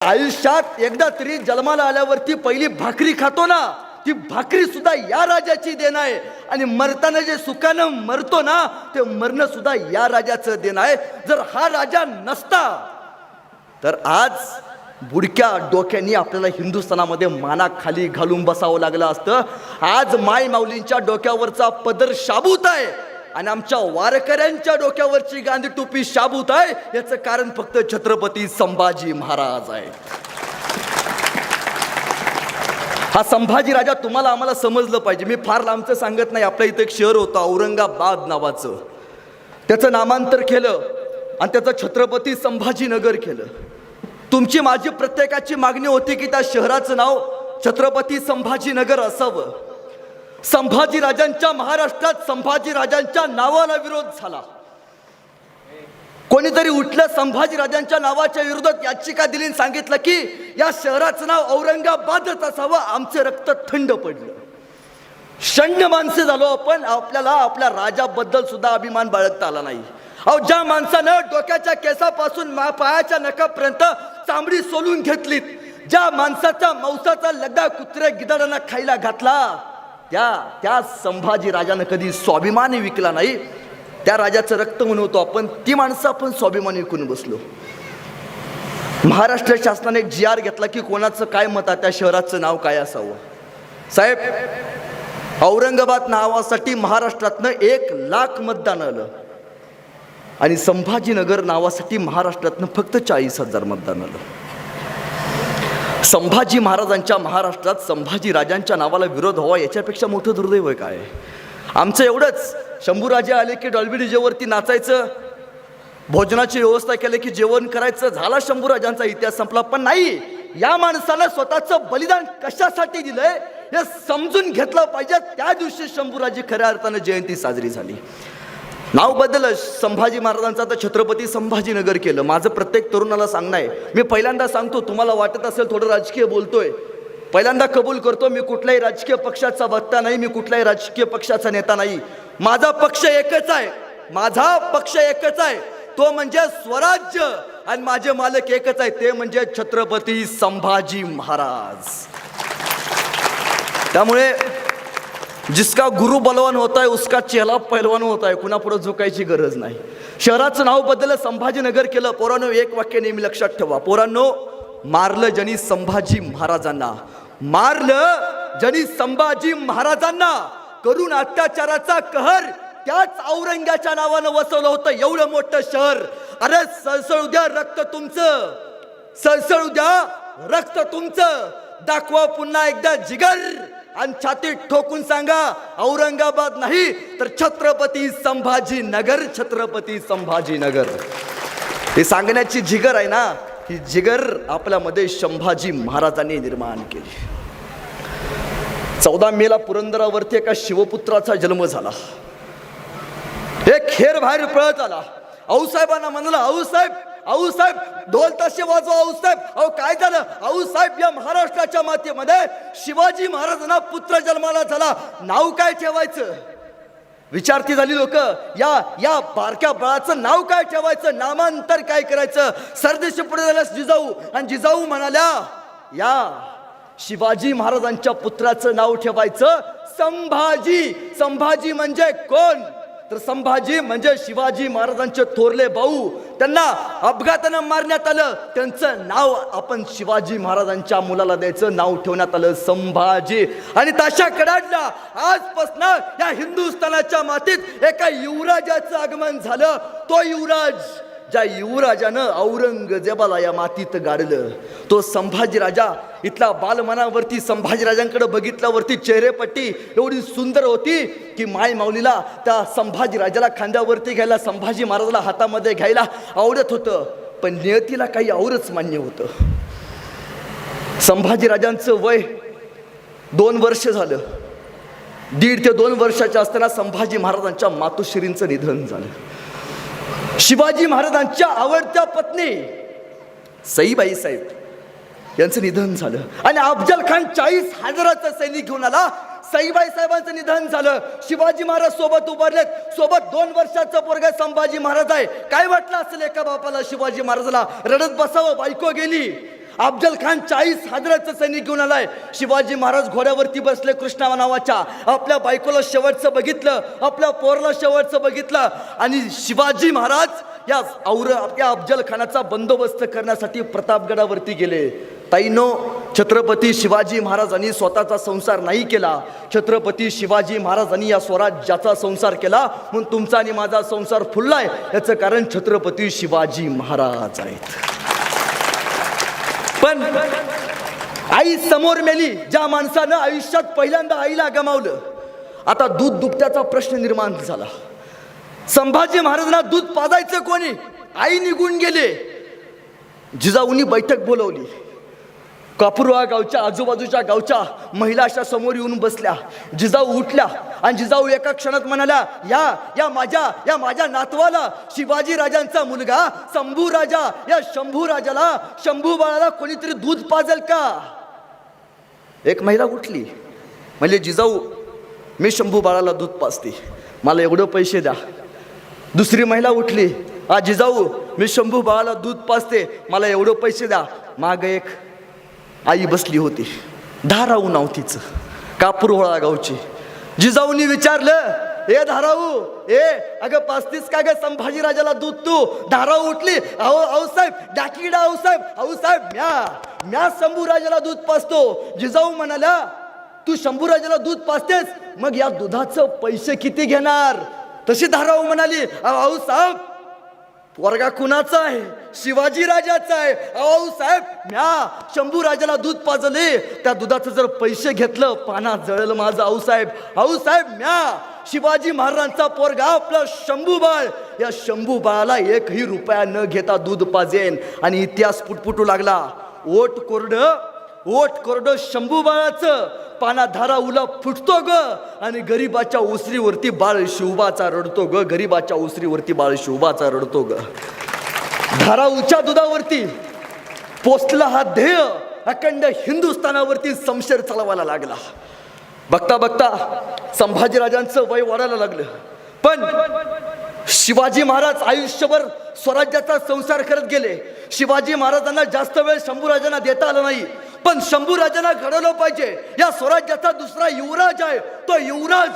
आयुष्यात एकदा तरी जन्माला आल्यावरती पहिली भाकरी खातो ना, ती भाकरी सुद्धा या राजाची देण आहे. आणि मरताना जे सुखानं मरतो ना, ते मरणं सुद्धा या राजाचं देण आहे. जर हा राजा नसता तर आज बुडक्या डोक्यांनी आपल्याला हिंदुस्थानामध्ये माना खाली घालून बसावं लागलं असतं. आज माय माऊलींच्या डोक्यावरचा पदर शाबूत आहे आणि आमच्या वारकऱ्यांच्या डोक्यावरची गांधी टोपी शाबूत आहे. याचं कारण फक्त छत्रपती संभाजी महाराज आहे. हा संभाजी राजा तुम्हाला आम्हाला समजलं पाहिजे. मी फार लांबचं सांगत नाही. आपल्या इथं एक शहर होतं औरंगाबाद नावाचं, त्याचं नामांतर केलं आणि त्याचं छत्रपती संभाजीनगर केलं. तुमची माझी प्रत्येकाची मागणी होती की त्या शहराचं नाव छत्रपती संभाजीनगर असावं. संभाजी राजांच्या महाराष्ट्रात संभाजी राजांच्या नावाला विरोध झाला. कोणीतरी उठलं संभाजी राजांच्या नावाच्या विरोधात याचिका दिली आणि सांगितलं की या शहराचं नाव औरंगाबादच असावं. आमचं रक्त थंड पडलं. शंड माणसे झालो आपण. आपल्याला आपल्या राजाबद्दल सुद्धा अभिमान बाळगता आला नाही. अहो, ज्या माणसानं डोक्याच्या केसापासून पायाच्या नखापर्यंत चामडी सोलून घेतलीत, ज्या माणसाचा मांसाचा लगदा कुत्र्या गिधाडांना खायला घातला, त्या संभाजी राजानं कधी स्वाभिमान विकला नाही. त्या राजाचं रक्त म्हणतो आपण. ती माणसं आपण स्वाभिमान विकून बसलो. महाराष्ट्र शासनाने एक GR घेतला की कोणाचं काय मत आहे, त्या शहराचं नाव काय असावं. साहेब, औरंगाबाद नावासाठी महाराष्ट्रातनं 1,00,000 मतदान आलं आणि संभाजीनगर नावासाठी महाराष्ट्रातनं फक्त 40,000 मतदान आलं. संभाजी महाराजांच्या महाराष्ट्रात संभाजी राजांच्या नावाला विरोध व्हावा याच्यापेक्षा मोठं दुर्दैव काय आहे. आमचं एवढंच, शंभूराजे आले की डॉल्बी डीजेवरती नाचायचं, भोजनाची व्यवस्था केली की जेवण करायचं, झाला शंभूराजांचा इतिहास संपला. पण नाही, या माणसानं स्वतःचं बलिदान कशासाठी दिलंय हे समजून घेतलं पाहिजे. त्या दिवशी शंभूराजे खऱ्या अर्थानं जयंती साजरी झाली. नाव बदललं संभाजी महाराजांचं, आता छत्रपती संभाजीनगर केलं. माझं प्रत्येक तरुणाला सांगणं आहे, मी पहिल्यांदा सांगतो, तुम्हाला वाटत असेल थोडं राजकीय बोलतोय, पहिल्यांदा कबूल करतो, मी कुठल्याही राजकीय पक्षाचा वक्ता नाही, मी कुठल्याही राजकीय पक्षाचा नेता नाही. माझा पक्ष एकच आहे, माझा पक्ष एकच आहे, तो म्हणजे स्वराज्य. आणि माझे मालक एकच आहे, ते म्हणजे छत्रपती संभाजी महाराज. त्यामुळे जिसका गुरु बलवान होता है उसका चेला पहलवान होता है. कुणापुढे झुकायची गरज नाही. शहराचं नाव बदललं, संभाजीनगर केलं. पोरांनो, एक वाक्य नेहमी लक्षात ठेवा. पोरांनो, मारलं ज्यांनी संभाजी महाराजांना, मारलं ज्यांनी संभाजी महाराजांना, करून अत्याचाराचा कहर त्याच औरंग्याच्या नावानं वसवलं होतं. एवढं मोठं शहर. अरे सळसळू द्या रक्त तुमचं, सळसळू द्या रक्त तुमचं. दाखवा पुन्हा एकदा जिगर आणि छातीत ठोकून सांगा, औरंगाबाद नाही तर छत्रपती संभाजीनगर, छत्रपती संभाजीनगर. हे सांगण्याची जिगर आहे ना, ही जिगर आपल्यामध्ये संभाजी महाराजांनी निर्माण केली. 14 मेला पुरंदरावरती एका शिवपुत्राचा जन्म झाला. एक खेर बाहेर पळत आला. आऊसाहेबांना म्हणला, आऊसाहेब, आऊसाहेब, ढोल ताशे वाजवा आऊसाहेब. अहो काय झालं आऊसाहेब, या महाराष्ट्राच्या मातीमध्ये शिवाजी महाराजांना पुत्र जन्माला झाला, नाव काय ठेवायचं? विचारती झाली लोक, या बारक्या बाळाचं नाव काय ठेवायचं, नामांतर काय करायचं? सरदेशी पुढे झाल्यास जिजाऊ, आणि जिजाऊ म्हणाल्या, या शिवाजी महाराजांच्या पुत्राचं नाव ठेवायचं संभाजी. संभाजी म्हणजे कोण? तर संभाजी म्हणजे शिवाजी महाराजांचे थोरले भाऊ. त्यांना अपघातानं मारण्यात आलं, त्यांचं नाव आपण शिवाजी महाराजांच्या मुलाला द्यायचं, नाव ठेवण्यात आलं संभाजी. आणि तशा कडाडला आजपासून या हिंदुस्थानाच्या मातीत एका युवराजाचं आगमन झालं. तो युवराज, ज्या युवराजानं औरंगजेबाला या मातीत गाडलं, तो संभाजी राजा. इथला बालमनावरती संभाजीराजांकडे बघितल्यावरती चेहरेपट्टी एवढी सुंदर होती की माय माऊलीला त्या संभाजी राजाला खांद्यावरती घ्यायला, संभाजी महाराजाला हातामध्ये घ्यायला आवडत होतं. पण नियतीला काही औरच मान्य होतं. संभाजीराजांचं वय 2 वर्ष झालं. 1.5 ते 2 वर्षाच्या असताना संभाजी महाराजांच्या मातोश्रींचं निधन झालं. शिवाजी महाराजांच्या आवडत्या पत्नी सईबाई साहेब यांचं निधन झालं. आणि अफजल खान 40,000चा सैनिक घेऊन आला. सईबाई साहेबांचं निधन झालं. शिवाजी महाराज सोबत उभारलेत. सोबत 2 वर्षाचा पोरगा संभाजी महाराज आहे. काय वाटलं असेल एका बापाला, शिवाजी महाराजाला? रडत बसावं, बायको गेली. अफजल खान 40,000 सैनिक घेऊन आलाय. शिवाजी महाराज घोड्यावरती बसले कृष्णा नावाच्या. आपल्या बायकोला शेवटचं बघितलं, आपल्या पोरला शेवटचं बघितलं आणि शिवाजी महाराज या अफजल खानाचा बंदोबस्त करण्यासाठी प्रतापगडावरती गेले. ताईनो, छत्रपती शिवाजी महाराजांनी स्वतःचा संसार नाही केला. छत्रपती शिवाजी महाराजांनी या स्वराज्याचा संसार केला. म्हणून तुमचा आणि माझा संसार फुललाय. याचं कारण छत्रपती शिवाजी महाराज आहेत. पण आई समोर मेली. ज्या माणसानं आयुष्यात पहिल्यांदा आईला गमावलं, आता दूध दुभत्याचा प्रश्न निर्माण झाला. संभाजी महाराजांना दूध पाजायचं कोणी? आई निघून गेले. जिजाऊंनी बैठक बोलवली. कापूरवा गावच्या आजूबाजूच्या गावच्या महिला अशा समोर येऊन बसल्या. जिजाऊ उठल्या आणि जिजाऊ एका क्षणात म्हणाल्या, या माझ्या नातवाला, शिवाजी राजांचा मुलगा शंभू राजा, या शंभू राजाला, शंभू बाळाला कोणीतरी दूध पाजेल का? एक महिला उठली, म्हणजे जिजाऊ, मी शंभू बाळाला दूध पाजते, मला एवढं पैसे द्या. दुसरी महिला उठली, जिजाऊ, मी शंभू बाळाला दूध पाजते, मला एवढं पैसे द्या. माग एक आई बसली होती, धाराऊ नाव तिचं, कापूरहोळा गावची. जिजाऊनी विचारलं, ए धाराऊ, अगं पाजतीस का ग संभाजी राजाला दूध तू? धाराऊ उठली, अहो साहेब, डाकीडा आऊ साहेब, म्या शंभू राजाला दूध पाजतो. जिजाऊ म्हणाल्या, तू शंभू राजाला दूध पाजतेस, मग या दुधाचं पैसे किती घेणार? तशी धाराऊ म्हणाली, अहो साहेब, वर्गा कुणाचा आहे? शिवाजी राजाचा आहे. अहो साहेब, म्या शंभू राजाला दूध पाजले, त्या दुधाचं जर पैसे घेतलं, पानात जळलं माझं. अहो साहेब, म्या शिवाजी महाराजांचा पोरगा आपला शंभू बाळ, या शंभू बाळाला 1ही रुपया न घेता दूध पाजेन. आणि इतिहास पुटपुटू लागला. ओट कोरडं शंभू बाळाचं, पाना धारा उला फुटतो ग, आणि गरीबाच्या उसरीवरती बाळ शिवबाचा रडतो ग, गरीबाच्या उसरीवरती बाळ शिवबाचा रडतो ग. धाराऊच्या दुधावरती पोचला हा ध्येय अखंड हिंदुस्थानावरती शमशेर चालवायला लागला. बघता बघता संभाजीराजांचं वय वाढायला लागलं. पण शिवाजी महाराज आयुष्यभर स्वराज्याचा संसार करत गेले. शिवाजी महाराजांना जास्त वेळ शंभूराजांना देता आला नाही. पण शंभूराजांना घडवलं पाहिजे. या स्वराज्याचा दुसरा युवराज आहे, तो युवराज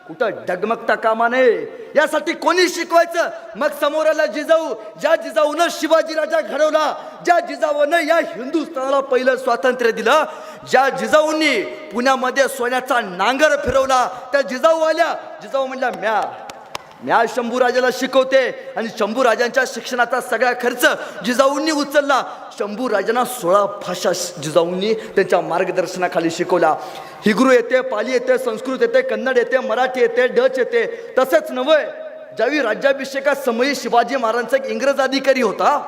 कुठं डगमगता कामा नये, यासाठी कोणी शिकवायचं? मग समोर आला जिजाऊ. ज्या जिजाऊनं शिवाजी राजा घडवला, ज्या जिजाऊनं या हिंदुस्थानाला पहिलं स्वातंत्र्य दिलं, ज्या जिजाऊंनी पुण्यामध्ये सोन्याचा नांगर फिरवला, त्या जिजाऊ आल्या. जिजाऊ म्हणल्या, म्या शंभूराजाला शिकवते. आणि शंभूराजांच्या शिक्षणाचा सगळा खर्च जिजाऊंनी उचलला. शंभूराजांना 16 भाषा जिजाऊंनी त्यांच्या मार्गदर्शनाखाली शिकवला. हिब्रू येते, पाली येते, संस्कृत येते, कन्नड येते, मराठी येते, डच येते. तसंच नव्हे, ज्यावेळी राज्याभिषेका समयी शिवाजी महाराजांचा एक इंग्रज अधिकारी होता,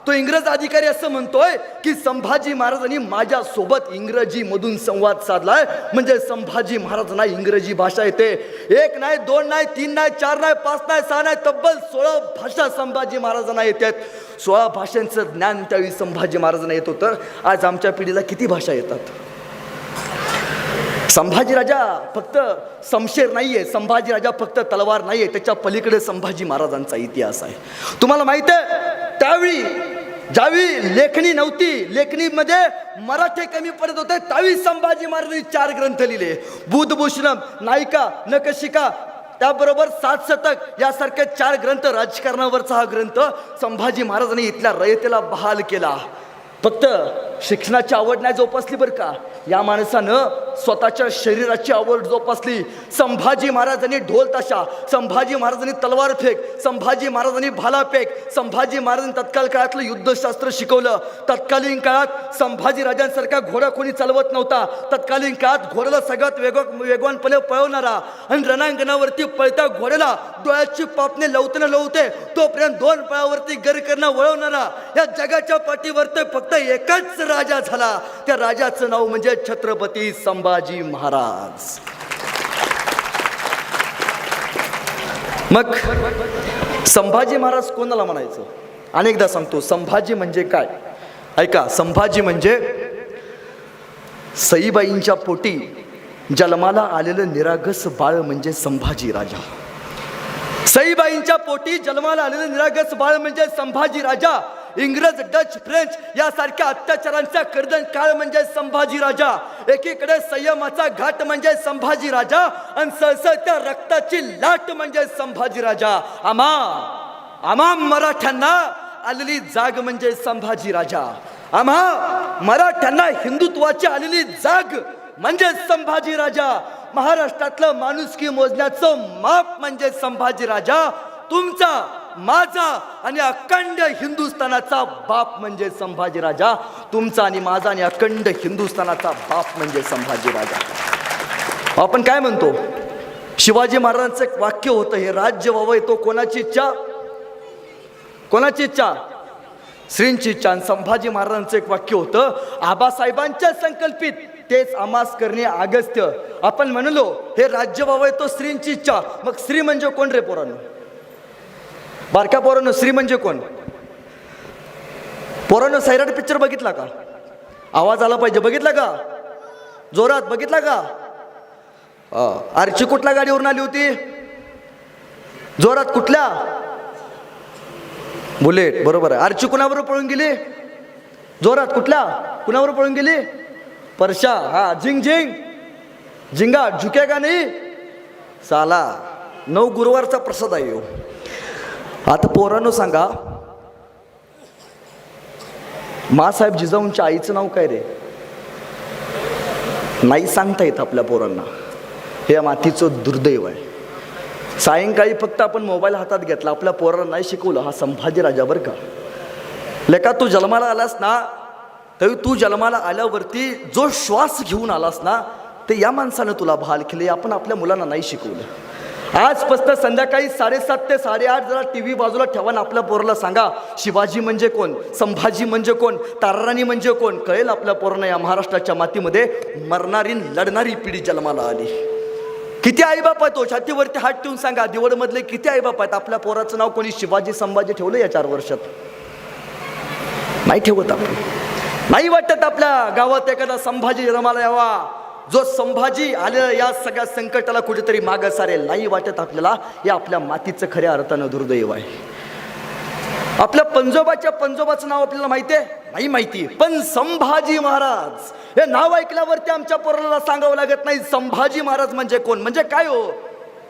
तो इंग्रज अधिकारी असं म्हणतोय की संभाजी महाराजांनी माझ्या सोबत इंग्रजी मधून संवाद साधलाय. म्हणजे संभाजी महाराजांना इंग्रजी भाषा येते. 1 नाही, 2 नाही, 3 नाही, 4 नाही, 5 नाही, 6 नाही, तब्बल 16 भाषा संभाजी महाराजांना येतात. 16 भाषांचं ज्ञान त्यावेळी संभाजी महाराजांना येत होतं. आज आमच्या पिढीला किती भाषा येतात? संभाजी राजा फक्त शमशेर नाहीये, संभाजी राजा फक्त तलवार नाहीये, त्याच्या पलीकडे संभाजी महाराजांचा इतिहास आहे. तुम्हाला माहित आहे, त्यावेळी ज्यावेळी लेखणी नव्हती, लेखणीमध्ये मराठी कमी पडत होते, त्यावेळी संभाजी महाराजांनी 4 ग्रंथ लिहिले. बुधभूषणम, नायिका, नखशिका, त्याबरोबर 7 शतक यासारखे 4 ग्रंथ. राजकारणावरचा हा ग्रंथ संभाजी महाराजांनी इथल्या रयतेला बहाल केला. फक्त शिक्षणाची आवड नाही जोपासली बरं का, या माणसानं स्वतःच्या शरीराची आवड जोपासली. संभाजी महाराजांनी ढोल ताशा, संभाजी महाराजांनी तलवार फेक, संभाजी महाराजांनी भाला फेक, संभाजी महाराजांनी तत्काल काळातलं युद्धशास्त्र शिकवलं. तत्कालीन काळात संभाजी राजांसारखा घोडा कोणी चालवत नव्हता. तत्कालीन काळात घोड्याला सगळ्यात वेगवानपणे पळवणारा आणि रणांगणावरती पळत्या घोड्याला डोळ्याची पापणे लवते तोपर्यंत 2 पळावरती गरकरणं वळवणारा या जगाच्या पाठीवरती फक्त एकच राजा झाला. त्या राजाचं नाव म्हणजे छत्रपती संभाजी महाराज. मग संभाजी महाराज कोणाला म्हणायचं? अनेकदा सांगतो, संभाजी म्हणजे काय? ऐका, संभाजी म्हणजे सईबाईंच्या पोटी जन्माला आलेलं निरागस बाळ म्हणजे संभाजी राजा. सईबाईंच्या पोटी जन्माला आलेलं निरागस बाळ म्हणजे संभाजी राजा. इंग्रज, डच, फ्रेंच यासारख्या अत्याचारांचा कर्दन काळ म्हणजे संभाजी राजा. एकीकडे संयमाचा घाट म्हणजे संभाजी राजा आणि सळसळत्या रक्ताची लाट म्हणजे संभाजी राजा. आम्हा मराठ्यांना आलेली जाग म्हणजे संभाजी राजा. आम्हा मराठ्यांना हिंदुत्वाची आलेली जाग म्हणजे संभाजी राजा. महाराष्ट्रातलं माणुसकी मोजण्याचं माप म्हणजे संभाजी राजा. तुमचा, माझा आणि अखंड हिंदुस्थानाचा बाप म्हणजे संभाजी राजा. तुमचा आणि माझा आणि अखंड हिंदुस्थानाचा बाप म्हणजे संभाजी राजा. आपण काय म्हणतो, शिवाजी महाराजांचं एक वाक्य होतं, हे राज्य व्हावं तो कोणाची इच्छा? कोणाची इच्छा? श्रींची इच्छा. आणि संभाजी महाराजांचं एक वाक्य होतं, आबासाहेबांच्या संकल्पित तेच आमास करणे अगस्त्य. आपण म्हणलो हे राज्य व्हावं तो श्रींची इच्छा. मग श्री म्हणजे कोण रे पोरांनो? बारक्या पोरांनो, श्री म्हणजे कोण? पोरांनो, सैराट पिक्चर बघितला का? आवाज आला पाहिजे. बघितला का? जोरात बघितला का? आरची कुठल्या गाडीवरून आली होती? जोरात कुठल्या? बुलेट. बरोबर आहे. आरची कुणाबरोबर पळून गेली? जोरात कुठल्या? कुणाबरोबर पळून गेली? परशा. हा, झिंग झिंग झिंगा झुकेगा नाही साला. 9 गुरुवारचा प्रसाद आहे हो. आता पोरांनो सांगा, मासाहेब जिजाऊंच्या आईचं नाव काय रे? नाही सांगता येत आपल्या पोरांना. हे मातीचं दुर्दैव आहे. सायंकाळी फक्त आपण मोबाईल हातात घेतला, आपल्या पोरांना नाही शिकवलं हा संभाजी राजा बरं का. लेका, तू जन्माला आलास ना, तरी तू जन्माला आल्यावरती जो श्वास घेऊन आलास ना, ते या माणसानं तुला भाल केले. आपण आपल्या मुलांना नाही शिकवलं. आजपासून संध्याकाळी 7:30 ते 8:30 जरा TV बाजूला ठेवा ना, आपल्या पोराला सांगा शिवाजी म्हणजे कोण, संभाजी म्हणजे कोण, ताराराणी म्हणजे कोण. कळेल आपल्या पोरांना या महाराष्ट्राच्या मातीमध्ये मरणारी लढणारी पिढी जन्माला आली. किती आईबाप आहेत? छातीवरती हात ठेवून सांगा, दिवडमधले किती आईबाप आहेत? आपल्या पोराचं नाव कोणी शिवाजी संभाजी ठेवलं या 4 वर्षात? नाही ठेवत आपण. नाही वाटत आपल्या गावात एखादा संभाजी जन्माला यावा, जो संभाजी आलेला या सगळ्या संकटाला कुठेतरी मागं सारेल. नाही वाटत आपल्याला. हे आपल्या मातीचं खऱ्या अर्थानं दुर्दैव आहे. आपल्या पंजोबाचं नाव आपल्याला माहिती आहे? नाही माहिती. पण संभाजी महाराज हे नाव ऐकल्यावरती आमच्या पोराला सांगावं लागत नाही संभाजी महाराज म्हणजे कोण, म्हणजे काय हो,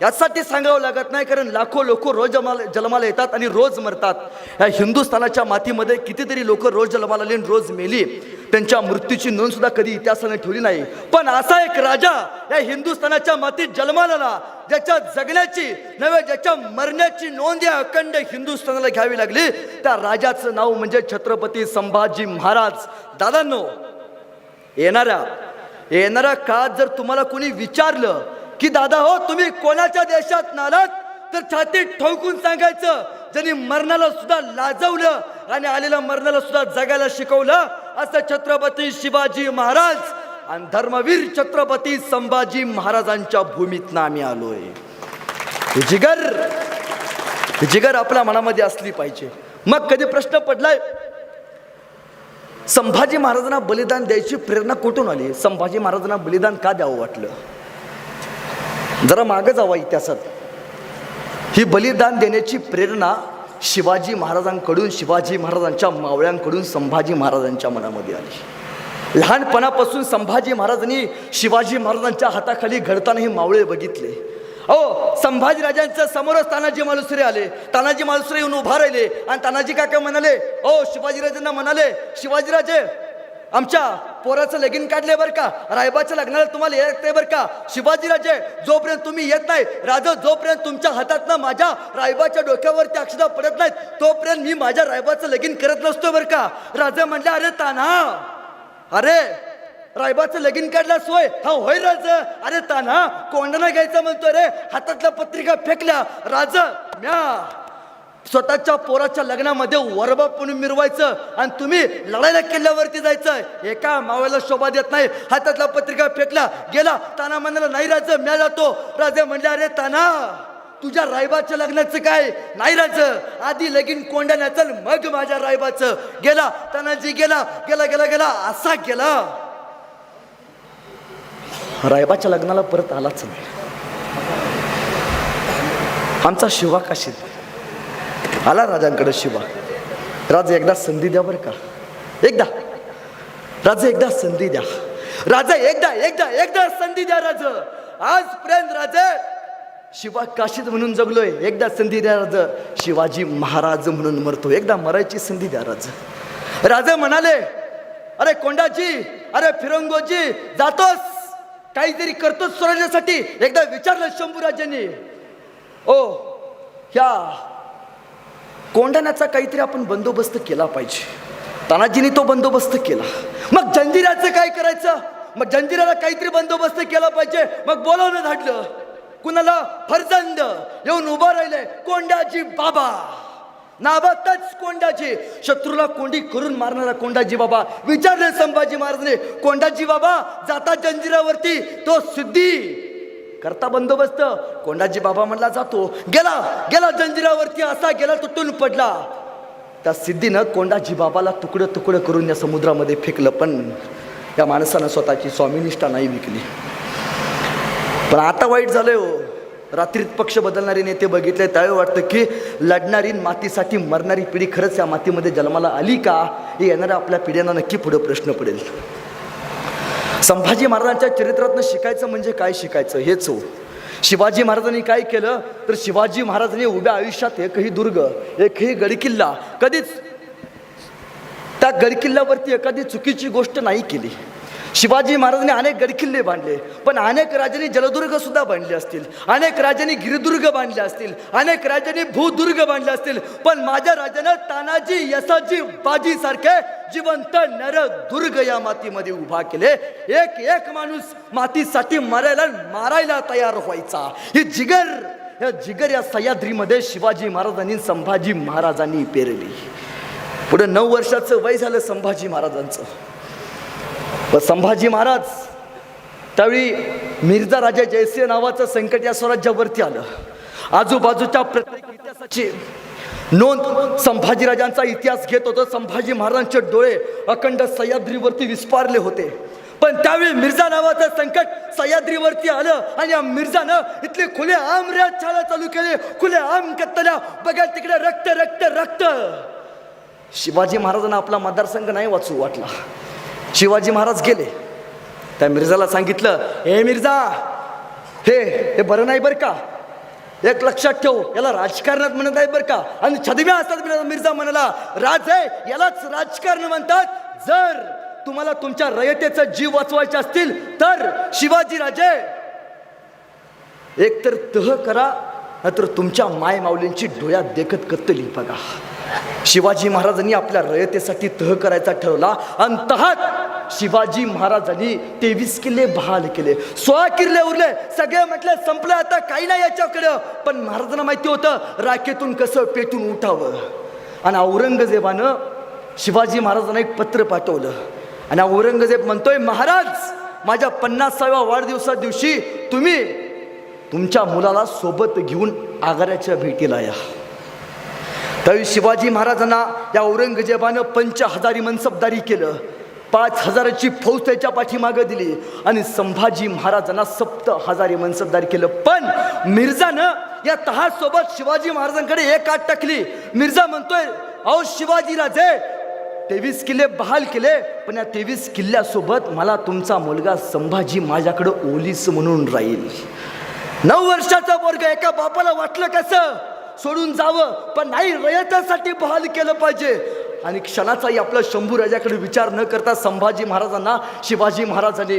यासाठी सांगावं लागत नाही. कारण लाखो लोक रोज जन्माला येतात आणि रोज मरतात. या हिंदुस्थानाच्या मातीमध्ये कितीतरी लोक रोज जन्माला आली आणि रोज मेली. त्यांच्या मृत्यूची नोंद सुद्धा कधी इतिहासाने ठेवली नाही. पण असा एक राजा या हिंदुस्थानाच्या मातीत जन्माला आला, ज्याच्या जगण्याची नव्हे ज्याच्या मरण्याची नोंद या अखंड हिंदुस्थानाला घ्यावी लागली. त्या राजाचं नाव म्हणजे छत्रपती संभाजी महाराज. दादांनो, येणाऱ्या काळात जर तुम्हाला कोणी विचारलं की दादा हो तुम्ही कोणाच्या देशात नालात, तर छातीत ठोकून सांगायचं ज्यांनी मरणाला सुद्धा लाजवलं आणि आलेल्या मरणाला सुद्धा जगायला शिकवलं, असं छत्रपती शिवाजी महाराज आणि धर्मवीर छत्रपती संभाजी महाराजांच्या भूमीतनं आम्ही आलोय. ही जिगर आपल्या मनामध्ये असली पाहिजे. मग कधी प्रश्न पडलाय, संभाजी महाराजांना बलिदान द्यायची प्रेरणा कुठून आली? संभाजी महाराजांना बलिदान का द्यावं वाटलं? जरा मागं जावा इतिहासात. ही बलिदान देण्याची प्रेरणा शिवाजी महाराजांकडून, शिवाजी महाराजांच्या मावळ्यांकडून संभाजी महाराजांच्या मनामध्ये आली. लहानपणापासून संभाजी महाराजांनी शिवाजी महाराजांच्या हाताखाली घडताना हे मावळे बघितले. संभाजी राजांच्या समोरच तानाजी मालुसरे आले. तानाजी मालुसरे येऊन उभा राहिले आणि तानाजी काका म्हणाले, शिवाजीराजांना म्हणाले, शिवाजीराजे आमच्या पोराचं लगीन काढले बरं का, रायबाच्या लग्नाला तुम्हाला येत नाही बरं का. शिवाजीराजे जोपर्यंत तुम्ही येत नाही, राजा जोपर्यंत तुमच्या हातातनं माझ्या रायबाच्या डोक्यावरती अक्षदा पडत नाहीत, तोपर्यंत मी माझ्या रायबाचं लगीन करत नसतो बरं का. राजा म्हणले, अरे तान्हा, अरे रायबाचं लगीन काढला सोय? हा होय राजा. अरे तान्हा, कोंडाणा घ्यायचा म्हणतोय रे. हातातल्या पत्रिका फेकल्या. राजा, म्या स्वतःच्या पोराच्या लग्नामध्ये वरबा म्हणून मिरवायचं आणि तुम्ही लढायला किल्ल्यावरती जायचं. एका मावळ्याला शोभा देत नाही. हातातल्या पत्रिका फेकला, गेला. ताना म्हणाला, नाही राजा म्या जातो. राजा म्हणले, अरे ताना तुझ्या रायबाच्या लग्नाचं काय? नाही राजा, आधी लगीन कोंडाण्याचं मग माझ्या रायबाचं. गेला तानाजी, गेला गेला गेला गेला असा गेला. रायबाच्या लग्नाला परत आलाच नाही. आमचा शिवा काशीत आला राजांकडे. शिवा राजा एकदा संधी द्या बरं का, एकदा राजा एकदा संधी द्या, राजा एकदा एकदा एकदा संधी द्या राजा. आजपर्यंत राजा शिवा काशीद म्हणून जगलोय, एकदा संधी द्या राजा. शिवाजी महाराज म्हणून मरतो, एकदा मरायची संधी द्या राजा. राजा म्हणाले, अरे कोंडाजी, अरे फिरंगोजी, जातोस काहीतरी करतोस स्वराज्यासाठी. एकदा विचारलं शंभूराजांनी, ओ ह्या कोंढाण्याचा काहीतरी आपण बंदोबस्त केला पाहिजे. तानाजीने तो बंदोबस्त केला. मग जंजिऱ्याचं काय करायचं? मग जंजिऱ्याला काहीतरी बंदोबस्त केला पाहिजे. मग बोलावणं धाडलं. कुणाला? फरजंद येऊन उभा राहिले. कोंडाजी बाबा, नाबातच कोंडाजी, शत्रूला कोंडी करून मारणारा कोंडाजी बाबा. विचारले संभाजी महाराजांनी, कोंडाजी बाबा जाता जंजिरावरती, तो सिद्धी करता बंदोबस्त? कोंडाजी बाबा म्हणला जातो. गेला गेला जंजिरावरती, असा गेला तुटून पडला. त्या सिद्धीनं कोंडाजी बाबाला तुकडं तुकडं करून या समुद्रामध्ये फेकलं. पण या माणसानं स्वतःची स्वामीनिष्ठा नाही विकली. पण आता वाईट झालंय हो. रात्रीत पक्ष बदलणारे नेते बघितले त्यावेळी वाटतं की लढणारी मातीसाठी मरणारी पिढी खरंच या मातीमध्ये जन्माला आली का, हे येणाऱ्या आपल्या पिढ्यांना नक्की पुढे प्रश्न पडेल. संभाजी महाराजांच्या चरित्रातनं शिकायचं म्हणजे काय शिकायचं हेच हो. शिवाजी महाराजांनी काय केलं तर शिवाजी महाराजांनी उभ्या आयुष्यात एकही दुर्ग, एकही गडकिल्ला, कधीच त्या गडकिल्ल्यावरती एखादी चुकीची गोष्ट नाही केली. शिवाजी महाराजांनी अनेक गडकिल्ले बांधले, पण अनेक राजांनी जलदुर्ग सुद्धा बांधले असतील, अनेक राजांनी गिरिदुर्ग बांधले असतील, अनेक राजांनी भूदुर्ग बांधले असतील, पण माझ्या राजानं तानाजी, यसाजी, बाजी सारखे जिवंत नरदुर्ग या मातीमध्ये उभा केले. एक एक माणूस मातीसाठी मारायला तयार व्हायचा. ही जिगर या सह्याद्रीमध्ये शिवाजी महाराजांनी, संभाजी महाराजांनी पेरली. पुढे 9 वर्षाचं वय झालं संभाजी महाराजांचं. व संभाजी महाराज त्यावेळी मिर्झा राजा जयसिंह नावाचं संकट या स्वराज्यावरती आलं. आजूबाजूच्या प्रत्येक इतिहासाची नोंद संभाजीराजांचा इतिहास घेत होतो. संभाजी महाराजांचे डोळे अखंड सह्याद्रीवरती विस्पारले होते. पण त्यावेळी मिर्झा नावाचं संकट सह्याद्रीवरती आलं आणि या मिर्झानं इथले खुले आम छाला चालू केले. खुले आम कत्तल्या, बघा तिकडे रक्त रक्त रक्त. शिवाजी महाराजांना आपला मतदारसंघ नाही वाचू वाटला. शिवाजी महाराज गेले, त्या मिर्झाला सांगितलं, हे मिर्झा, हे बरं नाही बरं का, एक लक्षात ठेव, याला राजकारणात म्हणत आहे बरं का. आणि छदम्या असतात. मिर्झा म्हणाला, राज आहे यालाच राजकारण म्हणतात. जर तुम्हाला तुमच्या रयतेचा जीव वाचवायचे असतील तर शिवाजी राजे एकतर तह करा, नाहीतर तुमच्या माय माऊलींची डोळ्यात देखत कत्तली बघा. शिवाजी महाराजांनी आपल्या रयतेसाठी तह करायचा ठरवला. आणि तहात शिवाजी महाराजांनी 23 किल्ले बहाल केले. 16 किल्ले उरले. सगळे म्हटले संपलं, आता काही नाही याच्याकडं. पण महाराजांना माहिती होतं राखेतून कसं पेटून उठावं. आणि औरंगजेबानं शिवाजी महाराजांना एक पत्र पाठवलं. आणि औरंगजेब म्हणतोय, महाराज, माझ्या 50व्या वाढदिवसा दिवशी तुम्ही तुमच्या मुलाला सोबत घेऊन आग्र्याच्या भेटीला या. त्यावेळी शिवाजी महाराजांना या औरंगजेबानं 5000 मनसबदारी केलं. 5000ची फौज त्याच्या पाठीमागं दिली आणि संभाजी महाराजांना 7000 मनसबदारी केलं. पण मिर्झानं या तहासोबत शिवाजी महाराजांकडे एक आठ टाकली. मिर्झा म्हणतोय, अहो शिवाजी राजे, 23 किल्ले बहाल केले, पण या 23 किल्ल्यासोबत मला तुमचा मुलगा संभाजी माझ्याकडे ओलीस म्हणून राहील. 9 वर्षाचा वर्ग. एका बापाला वाटलं कसं सोडून जावं, पण नाही, रयतेसाठी बहाल केलं पाहिजे. आणि क्षणाचाही आपल्या शंभू राजाकडे विचार न करता संभाजी महाराजांना शिवाजी महाराजांनी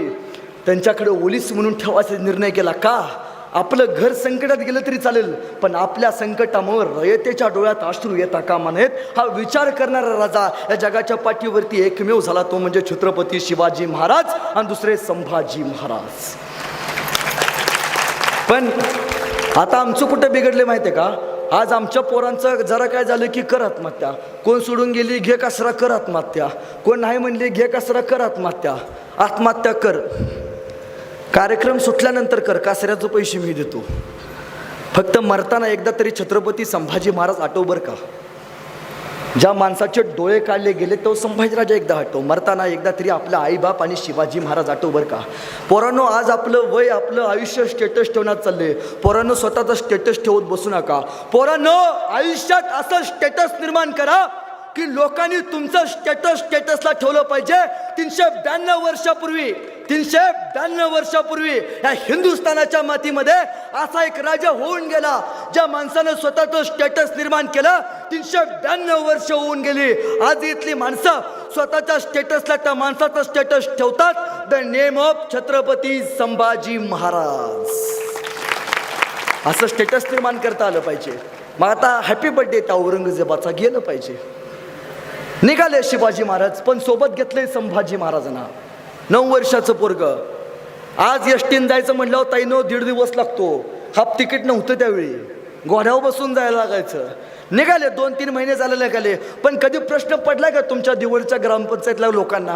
त्यांच्याकडे ओलीस म्हणून ठेवायचा निर्णय केला. का? आपलं घर संकटात गेलं तरी चालेल, पण आपल्या संकटामुळे रयतेच्या डोळ्यात अश्रू येता कामा नयेत. हा विचार करणारा राजा या जगाच्या पाठीवरती एकमेव झाला, तो म्हणजे छत्रपती शिवाजी महाराज आणि दुसरे संभाजी महाराज. पण आता आमचं कुठं बिघडले माहिती आहे का? आज आमच्या पोरांचं जरा काय झालं की कर आत्महत्या. कोण सोडून गेली, घे कचरा कर आत्महत्या. कोण नाही म्हणली, घे कचरा कर आत्महत्या. आत्महत्या कर, कार्यक्रम सुटल्यानंतर कर, कासऱ्याचे पैसे मी देतो. फक्त मरताना एकदा तरी छत्रपती संभाजी महाराज आठव बरं का. ज्या माणसाचे डोळे काढले गेले तो संभाजीराजा एकदा आठव. मरताना एकदा तरी आपला आईबाप आणि शिवाजी महाराज आठव बरं का. पोरांनो, आज आपलं वय, आपलं आयुष्य स्टेटस ठेवण्यात चालले. पोरांनो, स्वतःचं स्टेटस ठेवत बसू नका. पोरांनो, आयुष्यात असं स्टेटस निर्माण करा, की लोकांनी तुमचं स्टेटसला ठेवलं पाहिजे. 392 वर्षापूर्वी या हिंदुस्थानाच्या मातीमध्ये असा एक राजा होऊन गेला ज्या माणसानं स्वतःचं स्टेटस निर्माण केलं. 392 वर्ष होऊन गेली. आज इथली माणसं स्वतःच्या स्टेटसला त्या माणसाचं स्टेटस ठेवतात. The name of Chhatrapati Sambhaji Maharaj. असं स्टेटस निर्माण करता आलं पाहिजे. मग आता हॅपी बर्थडे त्या औरंगजेबाचा गेलं पाहिजे. निघाले शिवाजी महाराज, पण सोबत घेतले संभाजी महाराजांना. 9 वर्षाचं पोरग. आज एसटीन जायचं म्हटल्यावर ताईनो 1.5 दिवस लागतो. हाफ तिकीट नव्हतं त्यावेळी, घोड्यावर बसून जायला लागायचं. निघाले, 2-3 महिने झाले निघाले. पण कधी प्रश्न पडला का तुमच्या दिवळच्या ग्रामपंचायतल्या लोकांना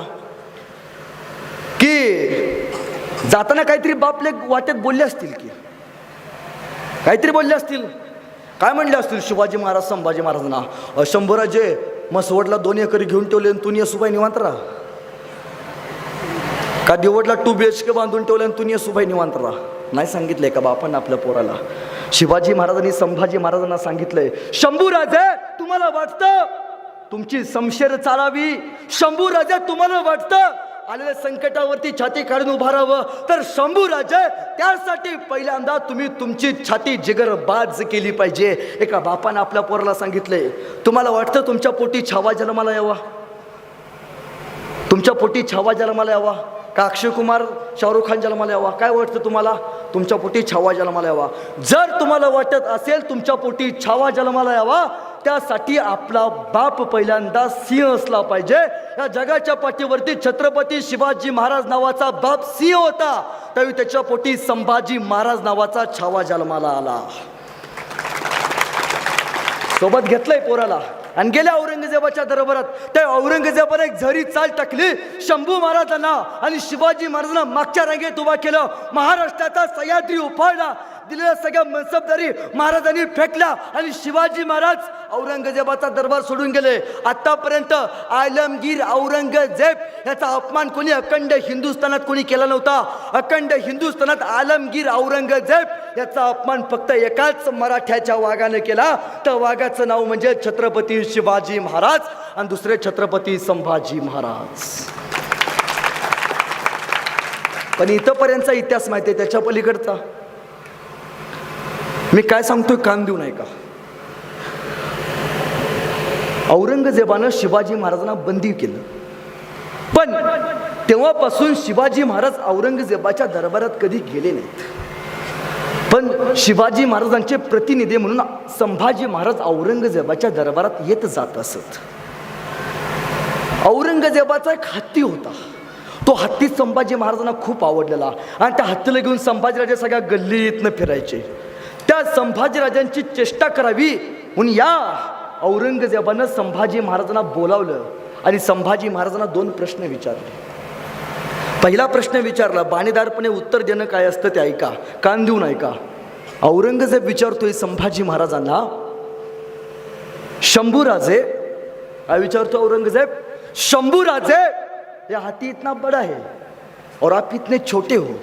की जाताना काहीतरी बापले वाटेत बोलले असतील, की काहीतरी बोलले असतील, काय म्हणले असतील शिवाजी महाराज संभाजी महाराजांना? शंभूराजे मसवडला 2 एकर घेऊन ठेवले आणि तुम्ही सुबाई निवांत राहा. का दिवडला 2 BHK बांधून ठेवले आणि तुम्ही सुबाई निवांत राहा. नाही सांगितलंय का बापांना आपल्या पोराला? शिवाजी महाराजांनी संभाजी महाराजांना सांगितलंय, शंभूराजे तुम्हाला वाटतं तुमची समशेर चालावी, शंभूराजे तुम्हाला वाटतं आलेल्या संकटावरती छाती काढून उभा राहावं, तर शंभूराजे त्यासाठी पहिल्यांदा तुम्ही तुमची छाती जिगरबाज केली पाहिजे. एका बापानं आपल्या पोराला सांगितलंय, तुम्हाला वाटतं तुमच्या पोटी छावा जन्माला यावा? तुमच्या पोटी छावा जन्माला यावा का अक्षय कुमार शाहरुख खान जन्माला यावा? काय वाटतं तुम्हाला? तुमच्या पोटी छावा जन्माला यावा. जर तुम्हाला वाटत असेल तुमच्या पोटी छावा जन्माला यावा, त्यासाठी आपला बाप पहिल्यांदा सिंह असला पाहिजे. या जगाच्या पाठीवरती छत्रपती शिवाजी महाराज नावाचा बाप सिंह होता, त्यावेळी त्याच्या पोटी संभाजी महाराज नावाचा छावा जन्माला आला. सोबत घेतलंय पोराला आणि गेल्या औरंगजेबाच्या दरबारात. त्या औरंगजेबाने एक झरी चाल टाकली शंभू महाराजांना आणि शिवाजी महाराजांना मागच्या रांगेत उभा केलं. महाराष्ट्राचा सह्याद्री उफाळला, दिलेल्या सगळ्या मनसबदारी महाराजांनी फेकल्या आणि शिवाजी महाराज औरंगजेबाचा दरबार सोडून गेले. आतापर्यंत आलमगीर औरंगजेब याचा अपमान कोणी अखंड हिंदुस्थानात कोणी केला नव्हता. अखंड हिंदुस्थानात आलमगीर औरंगजेब याचा अपमान फक्त एकाच मराठ्याच्या वाघाने केला. त्या वाघाचं नाव म्हणजे छत्रपती शिवाजी महाराज आणि दुसरे छत्रपती संभाजी महाराज. पण इथपर्यंतचा इतिहास माहिती आहे, त्याच्या पलीकडचा मी काय सांगतोय कान देऊ नये का? औरंगजेबानं शिवाजी महाराजांना बंदी केलं, पण तेव्हापासून शिवाजी महाराज औरंगजेबाच्या दरबारात कधी गेले नाहीत. पण शिवाजी महाराजांचे प्रतिनिधी म्हणून संभाजी महाराज औरंगजेबाच्या दरबारात येत जात असत. औरंगजेबाचा एक हत्ती होता. तो हत्ती संभाजी महाराजांना खूप आवडलेला आणि त्या हत्तीला घेऊन संभाजीराजे सगळ्या गल्लीतनं फिरायचे. त्या संभाजीराजांची चेष्टा करावी म्हणून या औरंगजेबानं संभाजी महाराजांना बोलावलं आणि संभाजी महाराजांना 2 प्रश्न विचारले. पहिला प्रश्न विचारला, बाणेदारपणे उत्तर देणं काय असतं ते ऐका, कान देऊन ऐका. औरंगजेब विचारतोय संभाजी महाराजांना, शंभूराजे, काय विचारतो औरंगजेब? शंभूराजे, ये हाथी इतना बड़ा है और आप इतने छोटे हो.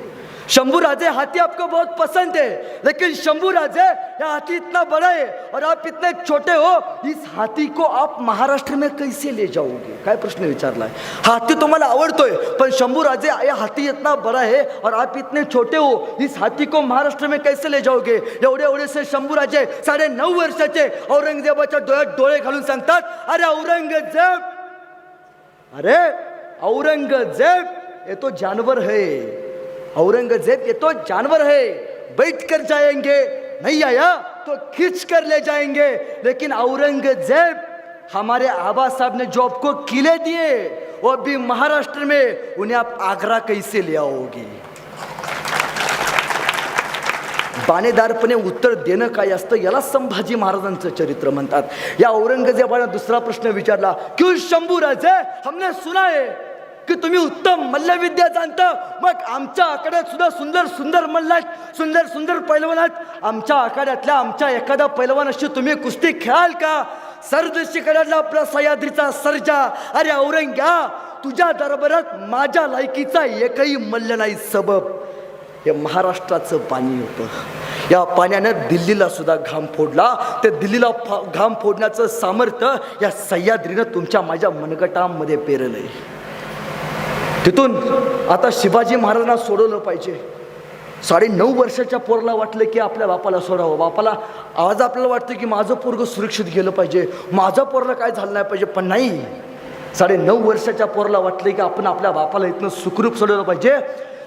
शंभू राजे, हाथी आपको बहुत पसंद है, लेकिन शंभू राजे यह हाथी इतना बड़ा है और आप इतने छोटे हो, इस हाथी को आप महाराष्ट्र में कैसे ले जाओगे? काय प्रश्न विचारलाय. हाथी तुम्हाला आवडतोय, पण शंभू राजे यह हाथी इतना बड़ा है और आप इतने छोटे हो, इस हाथी को महाराष्ट्र में कैसे ले जाओगे? एवढे से शंभू राजे 9.5 वर्षाचे औरंगजेबाच्या डोळ्यात डोळे घालून सांगतात, अरे औरंगजेब, अरे औरंगजेब, ये तो जानवर है. औरंगजेब, ये तो जानवर है, बैठ कर जाएंगे, नहीं आया तो खींच कर ले जाएंगे. लेकिन औरंगजेब, हमारे आबा साहब ने जो आपको किले दिए वो भी महाराष्ट्र में, उन्हें आप आगरा कैसे ले आओगे? बाणेदारपणे उत्तर देणं काय असतं याला संभाजी महाराजांचं चरित्र म्हणतात. या औरंगजेबाने दुसरा प्रश्न विचारला, क्यों शंभू राजे, हमने सुना है की तुम्ही उत्तम मल्लविद्या जाणता, मग आमच्या आखाड्यात सुद्धा सुंदर सुंदर मल्ल आहेत, सुंदर सुंदर पैलवान आहेत. आमच्या आखाड्यातल्या आमच्या एखादा पैलवानाशी तुम्ही कुस्ती खेळाल का? सरदेशी कडाला आपला सह्याद्रीचा सर्जा. अरे औरंग्या, तुझ्या दरबारात माझ्या लायकीचा एकही मल्ल नाही. सबब हे महाराष्ट्राचं पाणी होतं, या पाण्यानं दिल्लीला सुद्धा घाम फोडला. ते दिल्लीला घाम फोडण्याचं सामर्थ्य या सह्याद्रीनं तुमच्या माझ्या मनगटामध्ये पेरलंय. तिथून आता शिवाजी महाराजांना सोडवलं पाहिजे. 9.5 वर्षाच्या पोराला वाटलं की आपल्या बापाला सोडावं. बापाला आज आपल्याला वाटतं की माझं पोरगं सुरक्षित गेलं पाहिजे, माझं पोरला काय झालं नाही पाहिजे. पण नाही, 9.5 वर्षाच्या पोराला वाटलं की आपण आपल्या बापाला इथनं सुखरूप सोडवलं पाहिजे.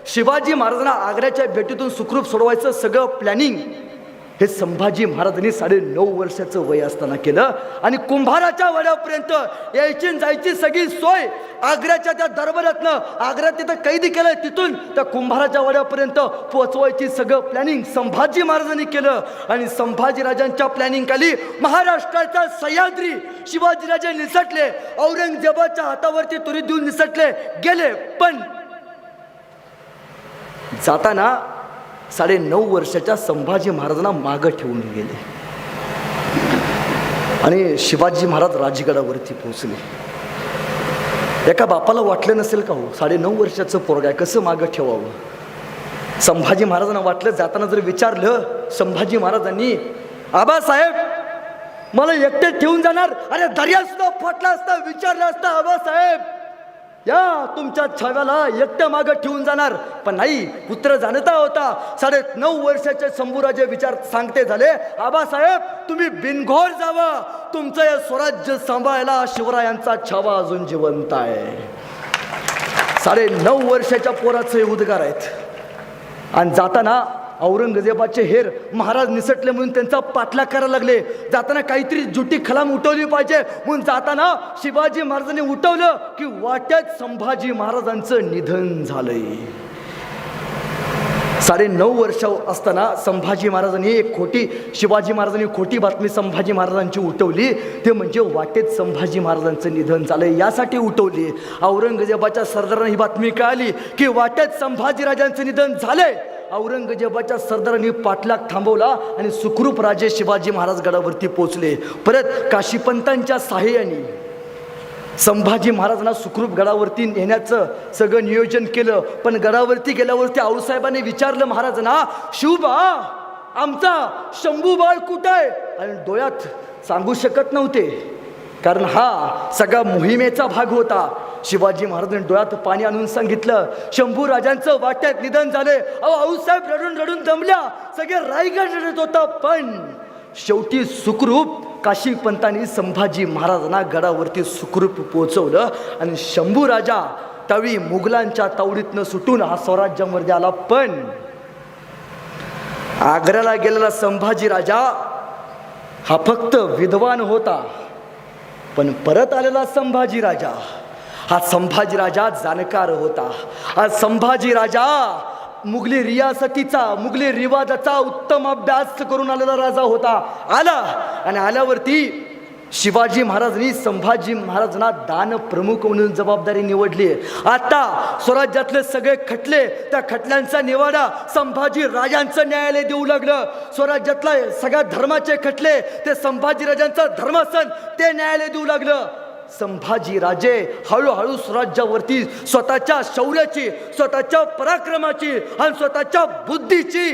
शिवाजी महाराजांना आग्र्याच्या भेटीतून सुखरूप सोडवायचं सगळं प्लॅनिंग हे संभाजी महाराजांनी 9.5 वर्षाचं वय असताना केलं. आणि कुंभाराच्या वड्यापर्यंत यायची जायची सगळी सोय आग्र्याच्या त्या दरबारातनं, आग्र्यात तिथं कैदी केलं, तिथून त्या कुंभाराच्या वड्यापर्यंत पोहोचवायची सगळं प्लॅनिंग संभाजी महाराजांनी केलं. आणि संभाजीराजांच्या प्लॅनिंग खाली महाराष्ट्राचा सह्याद्री शिवाजीराजे निसटले, औरंगजेबाच्या हातावरती तुरी देऊन निसटले गेले. पण जाताना 9.5 वर्षाच्या संभाजी महाराजांना मागं ठेवून गेले आणि शिवाजी महाराज राजगडावरती पोहोचले. एका बापाला वाटलं नसेल का हो, 9.5 वर्षाचं पोरग आहे, कसं मागं ठेवावं. संभाजी महाराजांना वाटलं. जाताना जर विचारलं संभाजी महाराजांनी, आबासाहेब मला एकटे ठेवून जाणार? अरे दर्या सुद्धा फाटला असता, विचारलं असतं आबासाहेब या तुमच्या छाव्याला एकट्या मागं ठेवून जाणार. पण नाही, पुत्र जाणता होता. 9.5 वर्षाचे शंभूराजे विचार सांगते झाले, आबासाहेब तुम्ही बिनघोर जावा, तुमचं हे स्वराज्य सांभाळायला शिवरायांचा छावा अजून जिवंत आहे. 9.5 वर्षाच्या पोराचे हे उद्गार आहेत. आणि जाताना औरंगजेबाचे हेर महाराज निसटले म्हणून त्यांचा पाठलाग करायला लागले. जाताना काहीतरी जुटी खलाम उठवली पाहिजे म्हणून जाताना शिवाजी महाराजांनी उठवलं की वाट्यात संभाजी महाराजांचं निधन झालंय. 9.5 वर्ष असताना संभाजी महाराजांनी शिवाजी महाराजांनी खोटी बातमी संभाजी महाराजांची उठवली. ते म्हणजे वाटेत संभाजी महाराजांचं निधन झालंय. यासाठी उठवली. औरंगजेबाच्या सरदारांना ही बातमी कळाली की वाटेत संभाजीराजांचं निधन झालंय. औरंगजेबाच्या सरदारांनी पाठलाग थांबवला आणि सुखरूप राजे शिवाजी महाराज गडावरती पोहोचले. परत काशीपंतांच्या सहाय्याने संभाजी महाराजांना सुखरूप गडावरती नेण्याचं सगळं नियोजन केलं. पण गडावरती गेल्यावरती आऊसाहेबांनी विचारलं महाराजांना, शिवबा आमचा शंभूबाळ कुठं आहे? आणि डोळ्यात सांगू शकत नव्हते, कारण हा सगळा मोहिमेचा भाग होता. शिवाजी महाराजांनी डोळ्यात पाणी आणून सांगितलं, शंभू राजांचं वाट्यात निधन झाले. आऊसाहेब रडून रडून दमल्या, सगळे रायगड रडत होता. पण शेवटी सुखरूप काशीपंतांनी संभाजी महाराजांना गडावरती सुखरूप पोहोचवलं. आणि शंभू राजा त्यावेळी मुघलांच्या तावडीतनं सुटून हा स्वराज्यामध्ये आला. पण आग्र्याला गेलेला संभाजी राजा हा फक्त विद्वान होता, पण परत आलेला संभाजी राजा हा संभाजी राजा जाणकार होता. हा संभाजी राजा मुघली रियासतीचा, मुघली रिवाजाचा उत्तम अभ्यास करून आलेला राजा होता. आला आणि आल्यावरती शिवाजी महाराजांनी संभाजी महाराजांना दान प्रमुख म्हणून जबाबदारी निवडली. आता स्वराज्यातले सगळे खटले, त्या खटल्यांचा निवाडा संभाजी राजांचं न्यायालय देऊ लागलं. स्वराज्यातला सगळ्या धर्माचे खटले ते संभाजी राजांचं धर्मासन ते न्यायालय देऊ लागलं. संभाजी राजे हळूहळू स्वराज्यावरती स्वतःच्या शौर्याची, स्वतःच्या पराक्रमाची आणि स्वतःच्या बुद्धीची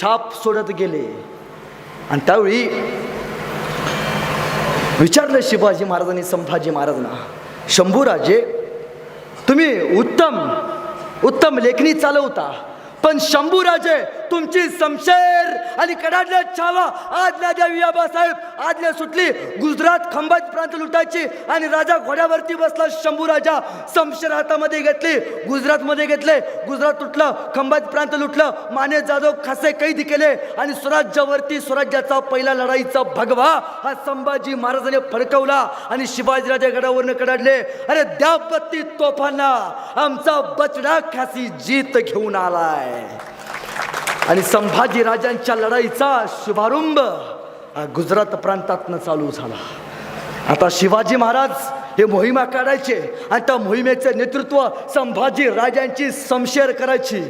छाप सोडत गेले. आणि त्यावेळी विचारलं शिवाजी महाराजांनी संभाजी महाराजांना, शंभूराजे तुम्ही उत्तम लेखणी चालवता, पण शंभूराजे तुमची शमशेर आणि कडाडल्या छावा आज्ञा द्यावी आबासाहेब. आज्ञा सुटली. गुजरात खंभात प्रांत लुटायची आणि राजा घोड्यावरती बसला. शंभूराजा शमशेर हातामध्ये घेतली, गुजरातमध्ये घेतले. गुजरात तुटलं, खंभात प्रांत लुटलं, माने जाधव खासे कैद केले आणि स्वराज्यावरती स्वराज्याचा पहिला लढाईचा भगवा हा संभाजी महाराजांनी फडकवला आणि शिवाजीराजे गडावरनं कडाडले. अरे द्या पत्ती तोफांना, आमचा बचडा खासी जीत घेऊन आलाय. आणि संभाजी राजांच्या लढाईचा शुभारंभ गुजरात प्रांतातनं चालू झाला. आता शिवाजी महाराज हे मोहिमा काढायचे आणि त्या मोहिमेचे नेतृत्व संभाजी राजांची शमशेर करायची.